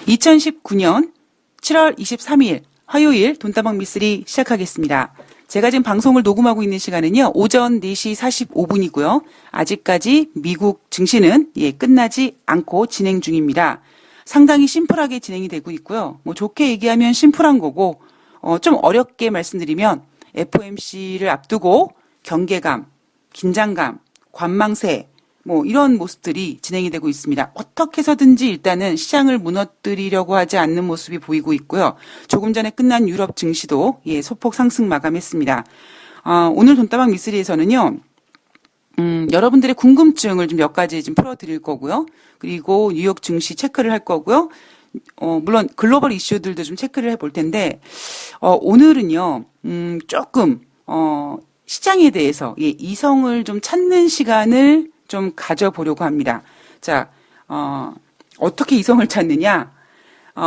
2019년 7월 23일 화요일 돈다방 미쓰리 시작하겠습니다. 제가 지금 방송을 녹음하고 있는 시간은요, 오전 4시 45분이고요. 아직까지 미국 증시는 끝나지 않고 진행 중입니다. 상당히 심플하게 진행이 되고 있고요. 뭐 좋게 얘기하면 심플한 거고, 좀 어렵게 말씀드리면 FOMC를 앞두고 경계감, 긴장감, 관망세, 뭐 이런 모습들이 진행이 되고 있습니다. 어떻게 해서든지 일단은 시장을 무너뜨리려고 하지 않는 모습이 보이고 있고요. 조금 전에 끝난 유럽 증시도 소폭 상승 마감했습니다. 오늘 돈다방 미쓰리에서는요. 여러분들의 궁금증을 좀 몇 가지 좀 풀어드릴 거고요. 그리고 뉴욕 증시 체크를 할 거고요. 물론 글로벌 이슈들도 좀 체크를 해볼 텐데, 오늘은요, 조금, 시장에 대해서, 이성을 좀 찾는 시간을 좀 가져보려고 합니다. 자, 어떻게 이성을 찾느냐?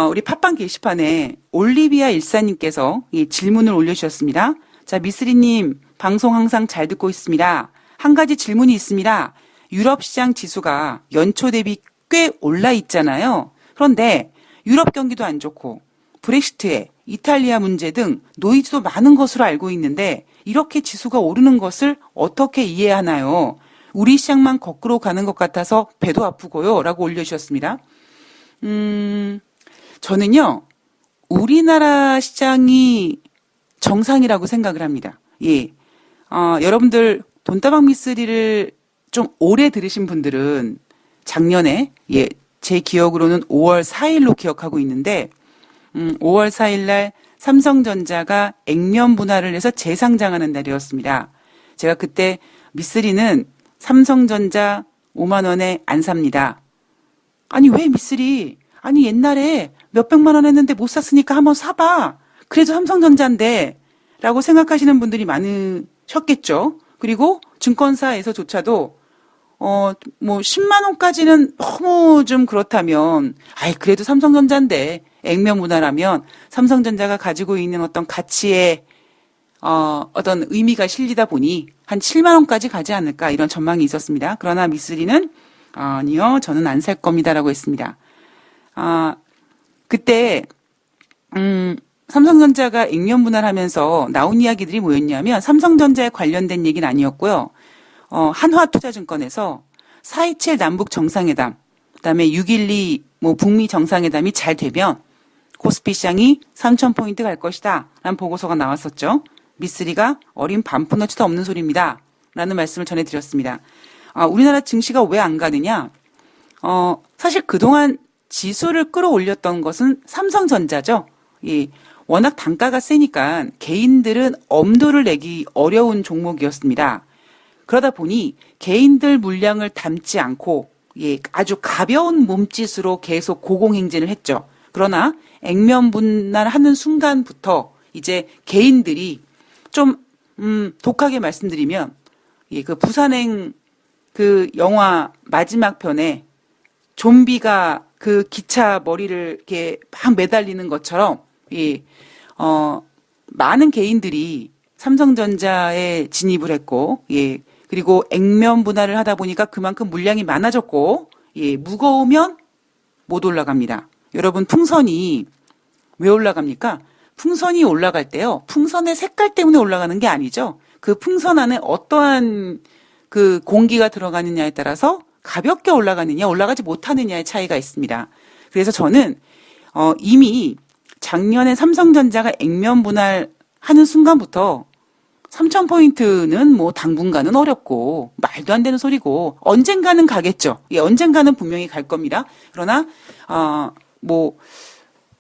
우리 팟빵 게시판에 올리비아 일사님께서 질문을 올려주셨습니다. 자, 미쓰리님, 방송 항상 잘 듣고 있습니다. 한 가지 질문이 있습니다. 유럽 시장 지수가 연초 대비 꽤 올라 있잖아요. 그런데 유럽 경기도 안 좋고 브렉시트에 이탈리아 문제 등 노이즈도 많은 것으로 알고 있는데 이렇게 지수가 오르는 것을 어떻게 이해하나요? 우리 시장만 거꾸로 가는 것 같아서 배도 아프고요. 라고 올려주셨습니다. 저는요, 우리나라 시장이 정상이라고 생각을 합니다. 여러분들 돈다방 미쓰리를 좀 오래 들으신 분들은 작년에, 제 기억으로는 5월 4일로 기억하고 있는데, 5월 4일 날 삼성전자가 액면 분할을 해서 재상장하는 날이었습니다. 제가 그때 미쓰리는 삼성전자 5만 원에 안 삽니다. 아니 왜 미쓰리? 아니 옛날에 몇백만 원 했는데 못 샀으니까 한번 사봐. 그래도 삼성전자인데 라고 생각하시는 분들이 많으셨겠죠. 그리고 증권사에서조차도 뭐 10만 원까지는 너무 좀 그렇다면 그래도 삼성전자인데 액면 분할하면 삼성전자가 가지고 있는 어떤 가치에 어떤 의미가 실리다 보니 한 7만 원까지 가지 않을까 이런 전망이 있었습니다. 그러나 미쓰리는 아니요, 저는 안 살 겁니다라고 했습니다. 그때 삼성전자가 액면 분할하면서 나온 이야기들이 뭐였냐면 삼성전자에 관련된 얘기는 아니었고요. 한화투자증권에서 4.27 남북 정상회담, 그다음에 6.12 뭐 북미 정상회담이 잘 되면 코스피 시장이 3,000포인트 갈 것이다 라는 보고서가 나왔었죠. 미쓰리가 어린 반푼어치도 없는 소리입니다 라는 말씀을 전해드렸습니다. 우리나라 증시가 왜 안 가느냐? 사실 그동안 지수를 끌어올렸던 것은 삼성전자죠. 워낙 단가가 세니까 개인들은 엄두를 내기 어려운 종목이었습니다. 그러다 보니 개인들 물량을 담지 않고 아주 가벼운 몸짓으로 계속 고공행진을 했죠. 그러나 액면 분할하는 순간부터 이제 개인들이 좀 독하게 말씀드리면 그 부산행 그 영화 마지막 편에 좀비가 그 기차 머리를 이렇게 막 매달리는 것처럼 많은 개인들이 삼성전자에 진입을 했고 그리고 액면 분할을 하다 보니까 그만큼 물량이 많아졌고 무거우면 못 올라갑니다. 여러분 풍선이 왜 올라갑니까? 풍선이 올라갈 때요. 풍선의 색깔 때문에 올라가는 게 아니죠. 그 풍선 안에 어떠한 그 공기가 들어가느냐에 따라서 가볍게 올라가느냐 올라가지 못하느냐의 차이가 있습니다. 그래서 저는 이미 작년에 삼성전자가 액면 분할하는 순간부터 3,000포인트는 뭐 당분간은 어렵고 말도 안 되는 소리고 언젠가는 가겠죠. 언젠가는 분명히 갈 겁니다. 그러나 뭐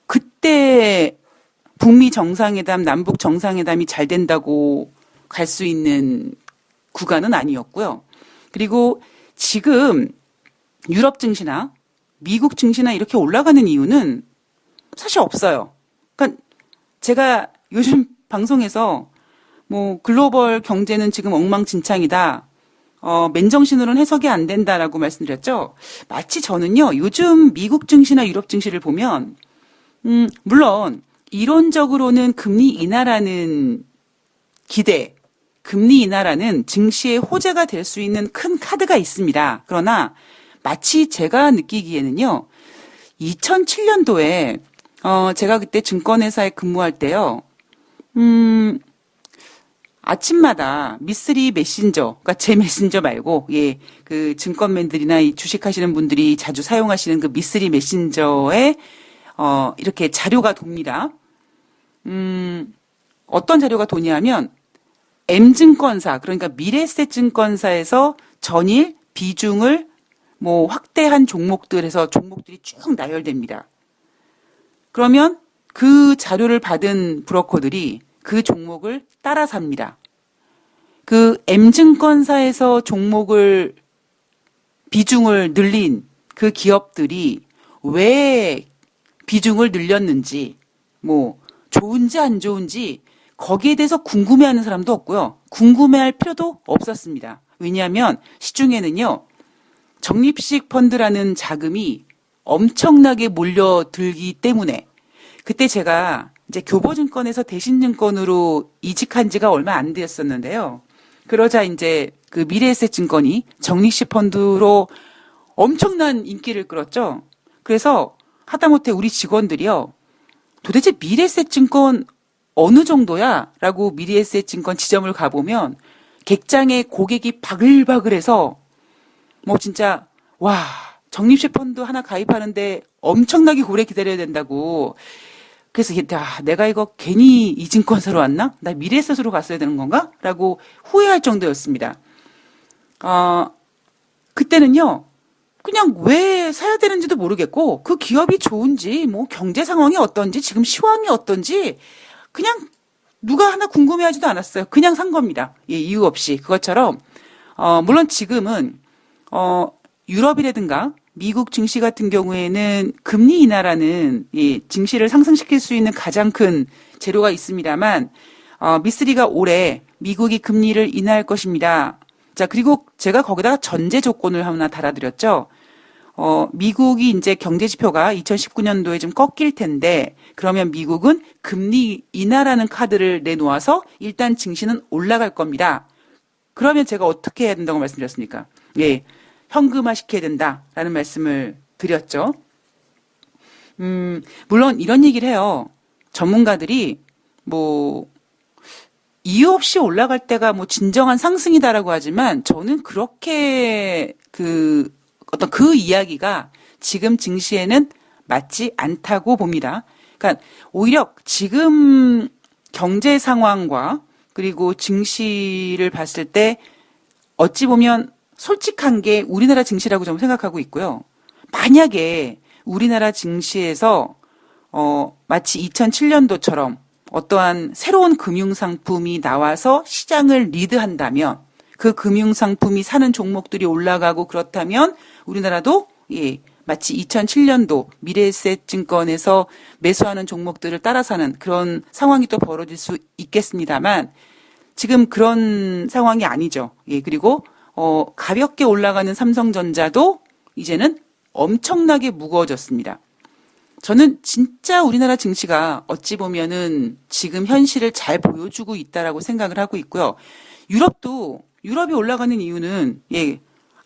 그때 북미 정상회담, 남북 정상회담이 잘 된다고 갈 수 있는 구간은 아니었고요. 그리고 지금 유럽 증시나 미국 증시나 이렇게 올라가는 이유는 사실 없어요. 그러니까 제가 요즘 방송에서 뭐 글로벌 경제는 지금 엉망진창이다. 맨정신으로는 해석이 안 된다라고 말씀드렸죠. 마치 저는요. 요즘 미국 증시나 유럽 증시를 보면 물론 이론적으로는 금리 인하라는 기대, 금리 인하라는 증시의 호재가 될 수 있는 큰 카드가 있습니다. 그러나 마치 제가 느끼기에는요. 2007년도에 제가 그때 증권회사에 근무할 때요. 아침마다 미쓰리 메신저, 그러니까 제 메신저 말고, 예, 그 증권맨들이나 이 주식하시는 분들이 자주 사용하시는 그 미쓰리 메신저에, 이렇게 자료가 돕니다. 어떤 자료가 도냐면, M증권사, 그러니까 미래에셋증권사에서 전일 비중을 뭐 확대한 종목들에서 종목들이 쭉 나열됩니다. 그러면 그 자료를 받은 브로커들이 그 종목을 따라 삽니다. 그 M증권사에서 종목을 비중을 늘린 그 기업들이 왜 비중을 늘렸는지, 뭐 좋은지 안 좋은지 거기에 대해서 궁금해하는 사람도 없고요. 궁금해할 필요도 없었습니다. 왜냐하면 시중에는요, 적립식 펀드라는 자금이 엄청나게 몰려들기 때문에 그때 제가 이제 교보증권에서 대신증권으로 이직한 지가 얼마 안 되었었는데요. 그러자 이제 그 미래에셋증권이 적립식 펀드로 엄청난 인기를 끌었죠. 그래서 하다못해 우리 직원들이요, 도대체 미래에셋증권 어느 정도야? 라고 미래에셋증권 지점을 가보면 객장에 고객이 바글바글해서 뭐 진짜 와, 적립식 펀드 하나 가입하는데 엄청나게 오래 기다려야 된다고. 그래서 내가 이거 괜히 이 증권사로 왔나? 나 미래에셋으로 갔어야 되는 건가? 라고 후회할 정도였습니다. 그때는요, 그냥 왜 사야 되는지도 모르겠고, 그 기업이 좋은지, 뭐 경제 상황이 어떤지, 지금 시황이 어떤지, 그냥 누가 하나 궁금해하지도 않았어요. 그냥 산 겁니다. 예, 이유 없이. 그것처럼, 물론 지금은, 유럽이라든가 미국 증시 같은 경우에는 금리 인하라는 증시를 상승시킬 수 있는 가장 큰 재료가 있습니다만, 미쓰리가 올해 미국이 금리를 인하할 것입니다. 자, 그리고 제가 거기다가 전제 조건을 하나 달아드렸죠. 미국이 이제 경제 지표가 2019년도에 좀 꺾일 텐데, 그러면 미국은 금리 인하라는 카드를 내놓아서 일단 증시는 올라갈 겁니다. 그러면 제가 어떻게 해야 된다고 말씀드렸습니까? 예. 현금화 시켜야 된다라는 말씀을 드렸죠. 물론 이런 얘기를 해요. 전문가들이 뭐 이유 없이 올라갈 때가 뭐 진정한 상승이다라고 하지만 저는 그렇게 어떤 그 이야기가 지금 증시에는 맞지 않다고 봅니다. 그러니까 오히려 지금 경제 상황과 그리고 증시를 봤을 때 어찌 보면 솔직한 게 우리나라 증시라고 저는 생각하고 있고요. 만약에 우리나라 증시에서 마치 2007년도처럼 어떠한 새로운 금융상품이 나와서 시장을 리드한다면 그 금융상품이 사는 종목들이 올라가고 그렇다면 우리나라도 마치 2007년도 미래에셋증권에서 매수하는 종목들을 따라 사는 그런 상황이 또 벌어질 수 있겠습니다만 지금 그런 상황이 아니죠. 그리고 가볍게 올라가는 삼성전자도 이제는 엄청나게 무거워졌습니다. 저는 진짜 우리나라 증시가 어찌 보면은 지금 현실을 잘 보여주고 있다라고 생각을 하고 있고요. 유럽이 올라가는 이유는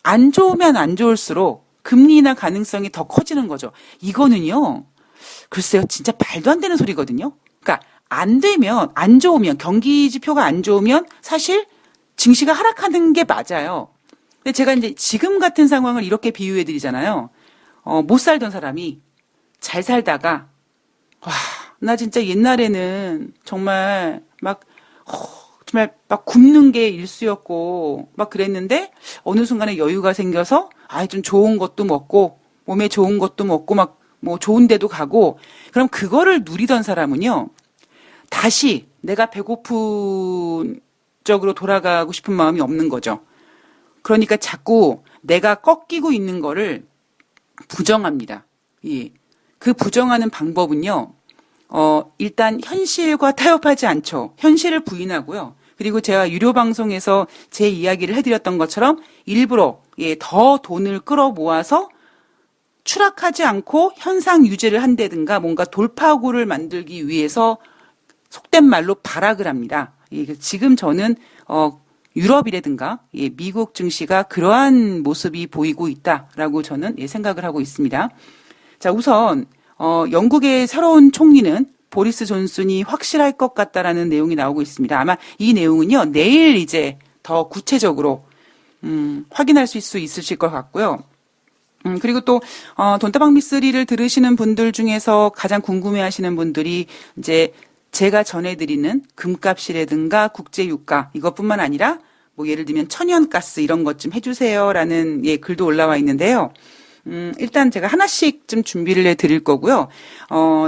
안 좋으면 안 좋을수록 금리 인하 가능성이 더 커지는 거죠. 이거는요, 글쎄요, 진짜 말도 안 되는 소리거든요. 그러니까 안 좋으면 경기 지표가 안 좋으면 사실 증시가 하락하는 게 맞아요. 근데 제가 이제 지금 같은 상황을 이렇게 비유해 드리잖아요. 못 살던 사람이 잘 살다가, 와, 나 진짜 옛날에는 정말 정말 막 굶는 게 일쑤였고, 막 그랬는데, 어느 순간에 여유가 생겨서, 좀 좋은 것도 먹고, 몸에 좋은 것도 먹고, 뭐 좋은 데도 가고, 그럼 그거를 누리던 사람은요, 다시 내가 배고픈 쪽으로 돌아가고 싶은 마음이 없는 거죠. 그러니까 자꾸 내가 꺾이고 있는 거를 부정합니다. 그 부정하는 방법은요, 일단 현실과 타협하지 않죠. 현실을 부인하고요. 그리고 제가 유료 방송에서 제 이야기를 해드렸던 것처럼 일부러 더 돈을 끌어모아서 추락하지 않고 현상 유지를 한다든가 뭔가 돌파구를 만들기 위해서 속된 말로 발악을 합니다. 지금 저는 유럽이라든가 미국 증시가 그러한 모습이 보이고 있다라고 저는 생각을 하고 있습니다. 자, 우선 영국의 새로운 총리는 보리스 존슨이 확실할 것 같다라는 내용이 나오고 있습니다. 아마 이 내용은요, 내일 이제 더 구체적으로 확인할 수 있으실 것 같고요. 그리고 또 돈다방 미쓰리를 들으시는 분들 중에서 가장 궁금해하시는 분들이 이제 제가 전해드리는 금값이라든가 국제유가 이것뿐만 아니라 뭐 예를 들면 천연가스 이런 것 좀 해주세요라는 글도 올라와 있는데요. 일단 제가 하나씩 좀 준비를 해드릴 거고요.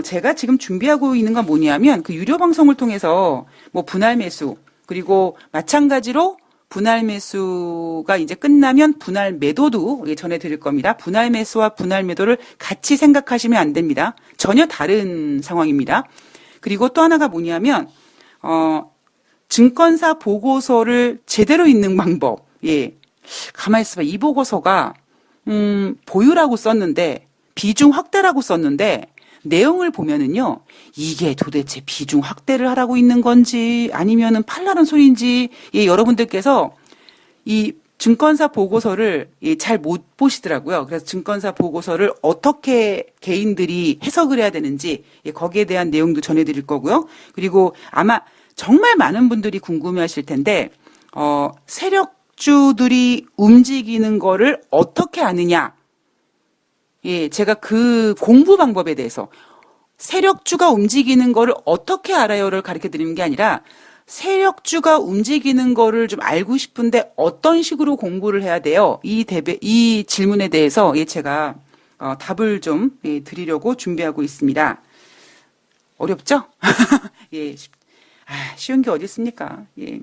제가 지금 준비하고 있는 건 뭐냐면 그 유료 방송을 통해서 뭐 분할 매수 그리고 마찬가지로 분할 매수가 이제 끝나면 분할 매도도 전해드릴 겁니다. 분할 매수와 분할 매도를 같이 생각하시면 안 됩니다. 전혀 다른 상황입니다. 그리고 또 하나가 뭐냐면 증권사 보고서를 제대로 읽는 방법. 예, 가만히 있어봐. 이 보고서가 보유라고 썼는데 비중 확대라고 썼는데 내용을 보면은요, 이게 도대체 비중 확대를 하라고 있는 건지 아니면은 팔라는 소리인지, 예, 여러분들께서 이 증권사 보고서를 잘 못 보시더라고요. 그래서 증권사 보고서를 어떻게 개인들이 해석을 해야 되는지, 예, 거기에 대한 내용도 전해드릴 거고요. 그리고 아마 정말 많은 분들이 궁금해하실 텐데, 세력주들이 움직이는 거를 어떻게 아느냐? 예, 제가 그 공부 방법에 대해서 세력주가 움직이는 거를 어떻게 알아요를 가르쳐 드리는 게 아니라 세력주가 움직이는 거를 좀 알고 싶은데 어떤 식으로 공부를 해야 돼요? 이 질문에 대해서 예, 제가 답을 좀 드리려고 준비하고 있습니다. 어렵죠? 예, 쉬운 게 어디 있습니까? 예,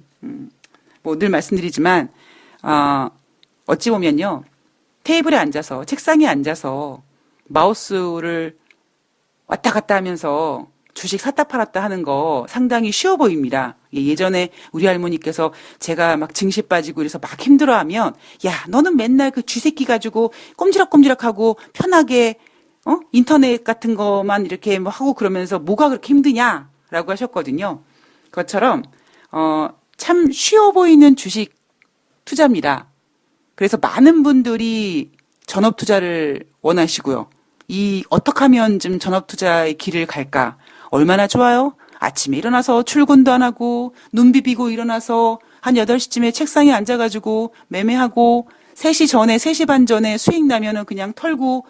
뭐 늘 말씀드리지만 어찌 보면요. 테이블에 앉아서, 책상에 앉아서 마우스를 왔다 갔다 하면서 주식 샀다 팔았다 하는 거 상당히 쉬워 보입니다. 예전에 우리 할머니께서 제가 막 증시 빠지고 이래서 막 힘들어하면, 야, 너는 맨날 그 쥐새끼 가지고 꼼지락꼼지락하고 편하게, 인터넷 같은 거만 이렇게 뭐 하고 그러면서 뭐가 그렇게 힘드냐? 라고 하셨거든요. 그것처럼, 참 쉬워 보이는 주식 투자입니다. 그래서 많은 분들이 전업 투자를 원하시고요. 어떻게 하면 좀 전업 투자의 길을 갈까? 얼마나 좋아요? 아침에 일어나서 출근도 안 하고, 눈 비비고 일어나서 한 8시쯤에 책상에 앉아가지고 매매하고, 3시 전에, 3시 반 전에 수익 나면은 그냥 털고,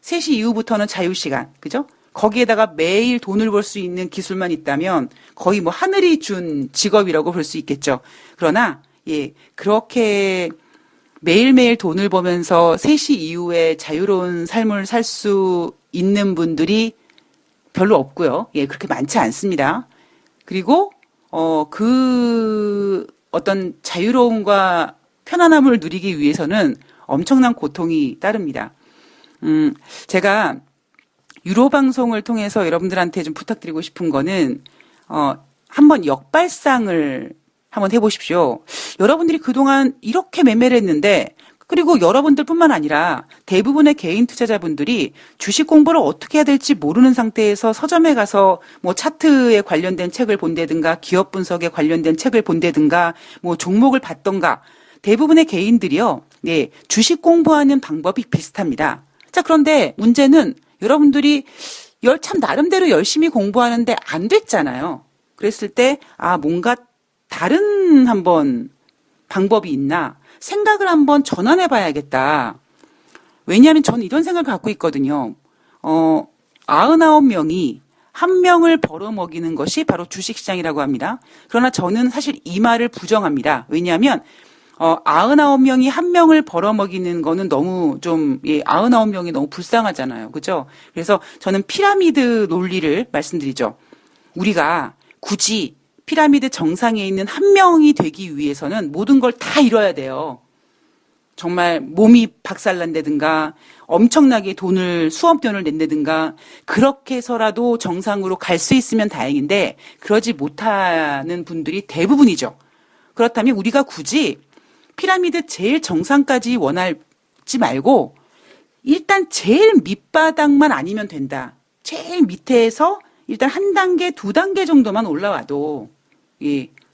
3시 이후부터는 자유시간. 그죠? 거기에다가 매일 돈을 벌 수 있는 기술만 있다면 거의 뭐 하늘이 준 직업이라고 볼 수 있겠죠. 그러나, 예, 그렇게 매일매일 돈을 벌면서 3시 이후에 자유로운 삶을 살 수 있는 분들이 별로 없고요. 예, 그렇게 많지 않습니다. 그리고, 어떤 자유로움과 편안함을 누리기 위해서는 엄청난 고통이 따릅니다. 제가 유로 방송을 통해서 여러분들한테 좀 부탁드리고 싶은 거는, 한번 역발상을 한번 해보십시오. 여러분들이 그동안 이렇게 매매를 했는데, 그리고 여러분들뿐만 아니라 대부분의 개인 투자자분들이 주식 공부를 어떻게 해야 될지 모르는 상태에서 서점에 가서 뭐 차트에 관련된 책을 본다든가 기업 분석에 관련된 책을 본다든가 뭐 종목을 봤던가 대부분의 개인들이요. 네, 주식 공부하는 방법이 비슷합니다. 자, 그런데 문제는 여러분들이 참 나름대로 열심히 공부하는데 안 됐잖아요. 그랬을 때 뭔가 다른 한번 방법이 있나 생각을 한번 전환해 봐야겠다. 왜냐하면 저는 이런 생각을 갖고 있거든요. 99명이 한 명을 벌어먹이는 것이 바로 주식시장이라고 합니다. 그러나 저는 사실 이 말을 부정합니다. 왜냐하면 99명이 한 명을 벌어먹이는 거는 너무 좀 99명이 너무 불쌍하잖아요. 그죠? 그래서 저는 피라미드 논리를 말씀드리죠. 우리가 굳이 피라미드 정상에 있는 한 명이 되기 위해서는 모든 걸 다 이뤄야 돼요. 정말 몸이 박살난다든가 엄청나게 수억 돈을 낸다든가 그렇게 해서라도 정상으로 갈 수 있으면 다행인데 그러지 못하는 분들이 대부분이죠. 그렇다면 우리가 굳이 피라미드 제일 정상까지 원하지 말고 일단 제일 밑바닥만 아니면 된다. 제일 밑에서 일단 한 단계, 두 단계 정도만 올라와도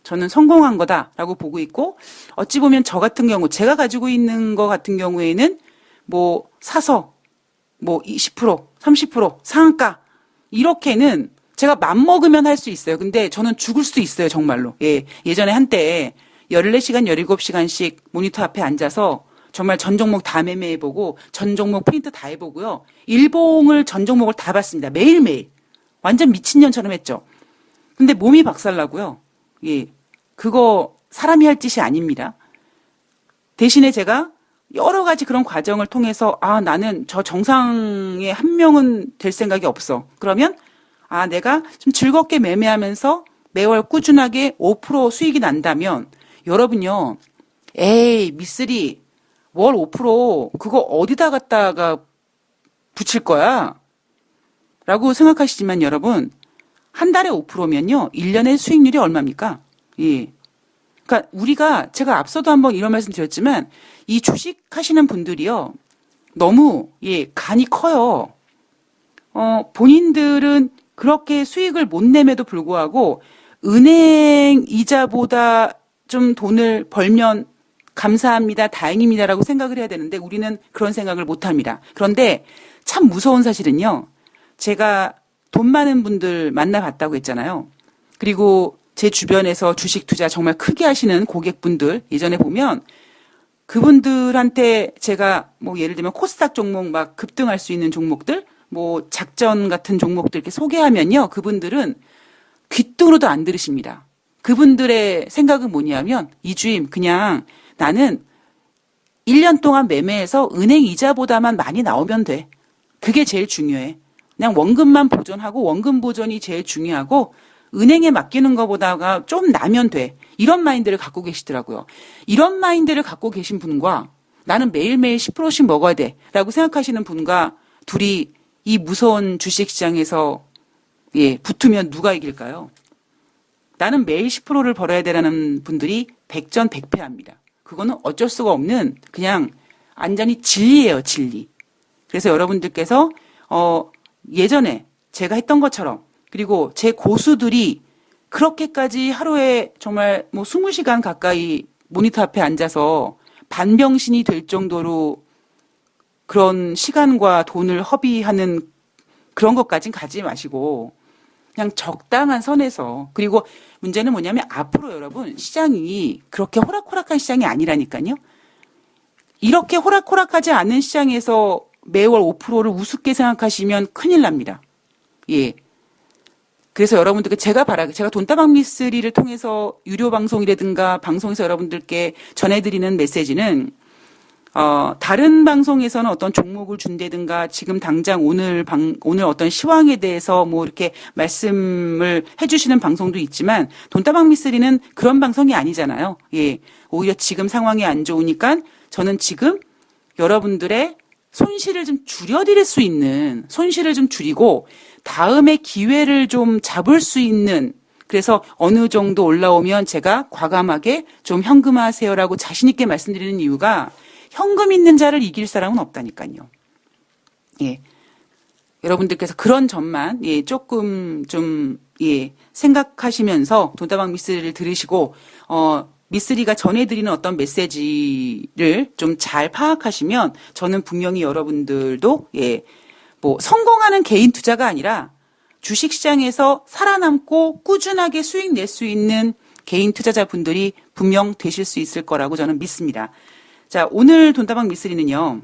저는 성공한 거다라고 보고 있고 어찌 보면 저 같은 경우 제가 가지고 있는 거 같은 경우에는 뭐 사서 뭐 20% 30% 상한가. 이렇게는 제가 맘먹으면 할 수 있어요. 근데 저는 죽을 수도 있어요, 정말로. 예. 예전에 한때 14시간, 17시간씩 모니터 앞에 앉아서 정말 전 종목 다 매매해보고 전 종목 프린트 다 해보고요. 일봉을 전 종목을 다 봤습니다. 매일매일. 완전 미친년처럼 했죠. 근데 몸이 박살나고요. 예. 그거 사람이 할 짓이 아닙니다. 대신에 제가 여러 가지 그런 과정을 통해서 나는 저 정상의 한 명은 될 생각이 없어. 그러면 내가 좀 즐겁게 매매하면서 매월 꾸준하게 5% 수익이 난다면 여러분요. 에이 미쓰리 월 5% 그거 어디다 갖다가 붙일 거야? 라고 생각하시지만 여러분 한 달에 5%면요. 1년의 수익률이 얼마입니까? 예. 그러니까 우리가 제가 앞서도 한번 이런 말씀 드렸지만 이 주식 하시는 분들이요. 너무 간이 커요. 본인들은 그렇게 수익을 못 내매도 불구하고 은행 이자보다 좀 돈을 벌면 감사합니다, 다행입니다라고 생각을 해야 되는데 우리는 그런 생각을 못 합니다. 그런데 참 무서운 사실은요. 제가 돈 많은 분들 만나봤다고 했잖아요. 그리고 제 주변에서 주식 투자 정말 크게 하시는 고객분들 예전에 보면 그분들한테 제가 예를 들면 코스닥 종목 막 급등할 수 있는 종목들 작전 같은 종목들 이렇게 소개하면요. 그분들은 귓등으로도 안 들으십니다. 그분들의 생각은 뭐냐면 이주임 그냥 나는 1년 동안 매매해서 은행 이자보다만 많이 나오면 돼. 그게 제일 중요해. 그냥 원금만 보존하고 원금 보존이 제일 중요하고 은행에 맡기는 것보다가 좀 나면 돼. 이런 마인드를 갖고 계시더라고요. 이런 마인드를 갖고 계신 분과 나는 매일매일 10%씩 먹어야 돼. 라고 생각하시는 분과 둘이 이 무서운 주식시장에서 붙으면 누가 이길까요? 나는 매일 10%를 벌어야 되라는 분들이 백전백패합니다. 그거는 어쩔 수가 없는 그냥 완전히 진리예요, 진리. 그래서 여러분들께서 예전에 제가 했던 것처럼 그리고 제 고수들이 그렇게까지 하루에 정말 20시간 가까이 모니터 앞에 앉아서 반병신이 될 정도로 그런 시간과 돈을 허비하는 그런 것까진 가지 마시고 그냥 적당한 선에서 그리고 문제는 뭐냐면 앞으로 여러분 시장이 그렇게 호락호락한 시장이 아니라니까요. 이렇게 호락호락하지 않은 시장에서 매월 5%를 우습게 생각하시면 큰일 납니다. 예. 그래서 여러분들께 제가 돈다방 미쓰리를 통해서 유료 방송이라든가 방송에서 여러분들께 전해드리는 메시지는 다른 방송에서는 어떤 종목을 준다든가 지금 당장 오늘 어떤 시황에 대해서 이렇게 말씀을 해주시는 방송도 있지만 돈다방 미쓰리는 그런 방송이 아니잖아요. 예. 오히려 지금 상황이 안 좋으니까 저는 지금 여러분들의 손실을 좀 줄여드릴 수 있는 손실을 좀 줄이고 다음에 기회를 좀 잡을 수 있는 그래서 어느 정도 올라오면 제가 과감하게 좀 현금화하세요라고 자신 있게 말씀드리는 이유가 현금 있는 자를 이길 사람은 없다니까요. 예. 여러분들께서 그런 점만 조금 좀 생각하시면서 돈다방 미쓰리를 들으시고 미쓰리가 전해드리는 어떤 메시지를 좀 잘 파악하시면 저는 분명히 여러분들도 성공하는 개인 투자가 아니라 주식시장에서 살아남고 꾸준하게 수익 낼 수 있는 개인 투자자분들이 분명 되실 수 있을 거라고 저는 믿습니다. 자, 오늘 돈다방 미쓰리는요.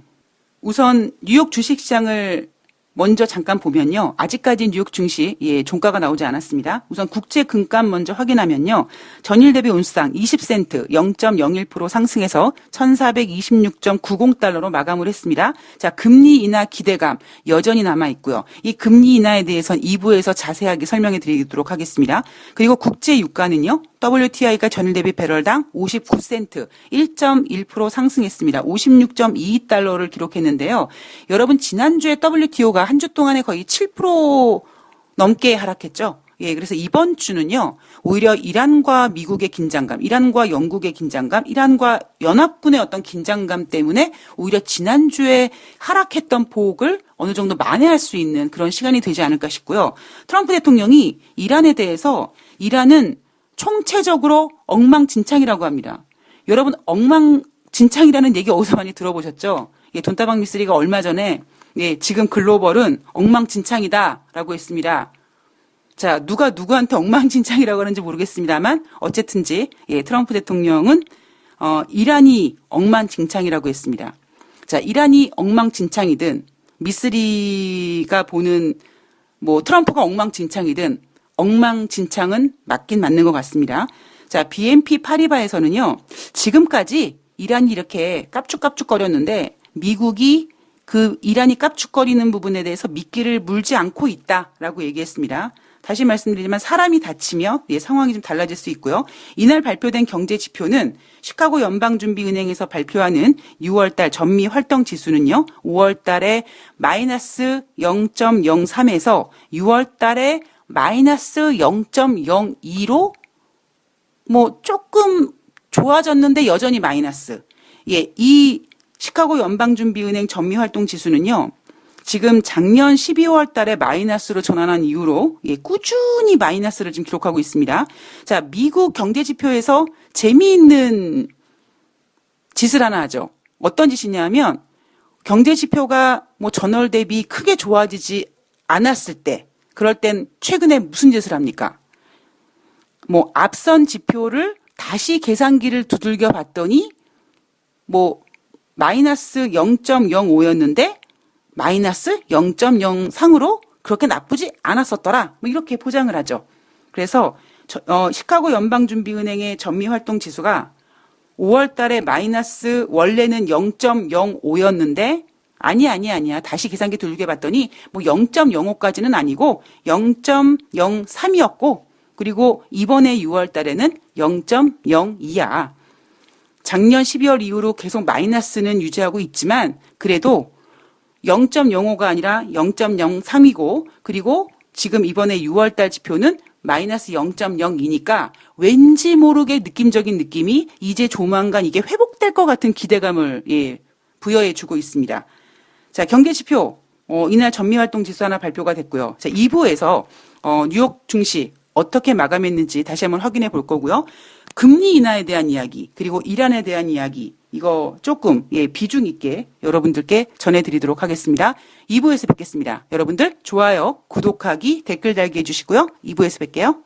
우선 뉴욕 주식시장을 먼저 잠깐 보면요. 아직까지 뉴욕 증시 종가가 나오지 않았습니다. 우선 국제 금값 먼저 확인하면요. 전일 대비 온스당 20센트 0.01% 상승해서 1426.90달러로 마감을 했습니다. 자, 금리 인하 기대감 여전히 남아 있고요. 이 금리 인하에 대해서는 2부에서 자세하게 설명해 드리도록 하겠습니다. 그리고 국제 유가는요. WTI가 전일 대비 배럴당 59센트 1.1% 상승했습니다. 56.22달러를 기록했는데요. 여러분 지난주에 WTO가 한 주 동안에 거의 7% 넘게 하락했죠. 그래서 이번 주는요. 오히려 이란과 미국의 긴장감, 이란과 영국의 긴장감, 이란과 연합군의 어떤 긴장감 때문에 오히려 지난주에 하락했던 폭을 어느 정도 만회할 수 있는 그런 시간이 되지 않을까 싶고요. 트럼프 대통령이 이란에 대해서 이란은 총체적으로 엉망진창이라고 합니다. 여러분 엉망진창이라는 얘기 어디서 많이 들어보셨죠? 돈다방 미쓰리가 얼마 전에 예, 지금 글로벌은 엉망진창이다라고 했습니다. 자, 누가 누구한테 엉망진창이라고 하는지 모르겠습니다만 어쨌든지 예, 트럼프 대통령은 이란이 엉망진창이라고 했습니다. 자, 이란이 엉망진창이든 미쓰리가 보는 뭐 트럼프가 엉망진창이든 엉망진창은 맞긴 맞는 것 같습니다. 자, BNP 파리바에서는요, 지금까지 이란이 이렇게 깝죽깝죽거렸는데 미국이 그 이란이 깝죽거리는 부분에 대해서 미끼를 물지 않고 있다라고 얘기했습니다. 다시 말씀드리지만 사람이 다치며 예, 상황이 좀 달라질 수 있고요. 이날 발표된 경제 지표는 시카고 연방준비은행에서 발표하는 6월달 전미 활동 지수는요. 5월달에 마이너스 0.03에서 6월달에 마이너스 0.02로 뭐 조금 좋아졌는데 여전히 마이너스. 예, 이 시카고 연방준비은행 전미 활동 지수는요. 지금 작년 12월 달에 마이너스로 전환한 이후로 예, 꾸준히 마이너스를 지금 기록하고 있습니다. 자, 미국 경제 지표에서 재미있는 짓을 하나 하죠. 어떤 짓이냐면 경제 지표가 뭐 전월 대비 크게 좋아지지 않았을 때 그럴 땐 최근에 무슨 짓을 합니까? 뭐 앞선 지표를 다시 계산기를 두들겨 봤더니 뭐 마이너스 0.05였는데 마이너스 0.03으로 그렇게 나쁘지 않았었더라. 뭐 이렇게 포장을 하죠. 그래서 시카고 연방준비은행의 전미활동 지수가 5월 달에 마이너스 원래는 0.05였는데 아니야. 다시 계산기 돌게 봤더니 뭐 0.05까지는 아니고 0.03이었고 그리고 이번에 6월 달에는 0.02야. 작년 12월 이후로 계속 마이너스는 유지하고 있지만 그래도 0.05가 아니라 0.03이고 그리고 지금 이번에 6월달 지표는 마이너스 0.02니까 왠지 모르게 느낌적인 느낌이 이제 조만간 이게 회복될 것 같은 기대감을 예, 부여해주고 있습니다. 자, 경제지표 이날 전미활동 지수 하나 발표가 됐고요. 자, 2부에서 뉴욕 증시 어떻게 마감했는지 다시 한번 확인해 볼 거고요. 금리 인하에 대한 이야기 그리고 이란에 대한 이야기 이거 조금 예, 비중 있게 여러분들께 전해드리도록 하겠습니다. 2부에서 뵙겠습니다. 여러분들 좋아요, 구독하기, 댓글 달기 해주시고요. 2부에서 뵐게요.